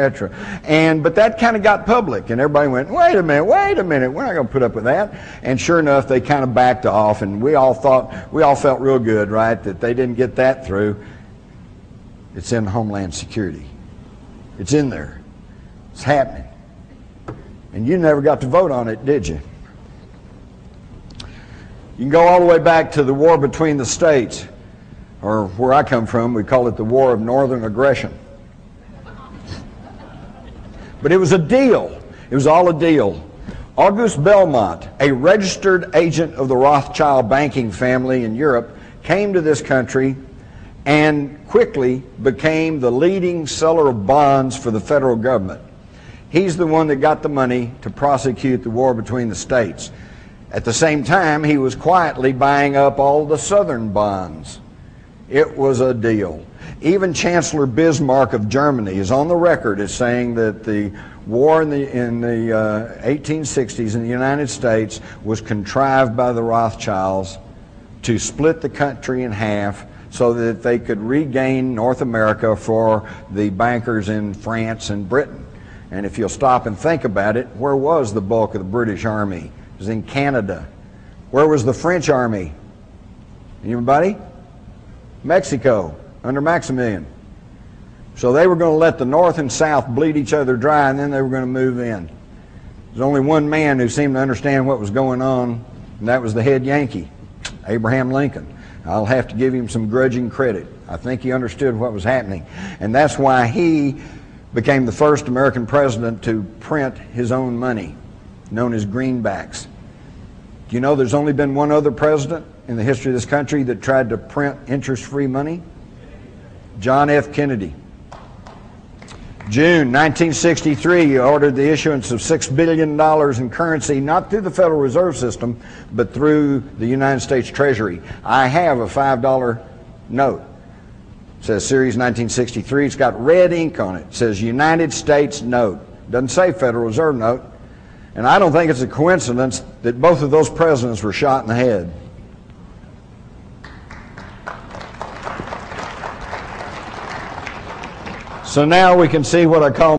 etc. But that kind of got public, and everybody went, wait a minute, we're not going to put up with that. And sure enough, they kind of backed off, and we all felt real good, right, that they didn't get that through. It's in Homeland Security. It's in there. It's happening. And you never got to vote on it, did you? You can go all the way back to the war between the states, or where I come from, we call it the War of Northern Aggression. But it was a deal. It was all a deal. Auguste Belmont, a registered agent of the Rothschild banking family in Europe, came to this country and quickly became the leading seller of bonds for the federal government. He's the one that got the money to prosecute the war between the states. At the same time, he was quietly buying up all the southern bonds. It was a deal. Even Chancellor Bismarck of Germany is on the record as saying that the war in the 1860s in the United States was contrived by the Rothschilds to split the country in half so that they could regain North America for the bankers in France and Britain. And if you'll stop and think about it, where was the bulk of the British Army? It was in Canada. Where was the French Army? Anybody? Mexico, under Maximilian. So they were going to let the North and South bleed each other dry, and then they were going to move in. There's only one man who seemed to understand what was going on, and that was the head Yankee, Abraham Lincoln. I'll have to give him some grudging credit. I think he understood what was happening, and that's why he became the first American president to print his own money, known as greenbacks. Do you know there's only been one other president in the history of this country that tried to print interest-free money? John F. Kennedy. June 1963, he ordered the issuance of $6 billion in currency, not through the Federal Reserve System, but through the United States Treasury. I have a $5 note. It says Series 1963. It's got red ink on it. It says United States Note. It doesn't say Federal Reserve Note. And I don't think it's a coincidence that both of those presidents were shot in the head. So now we can see what I call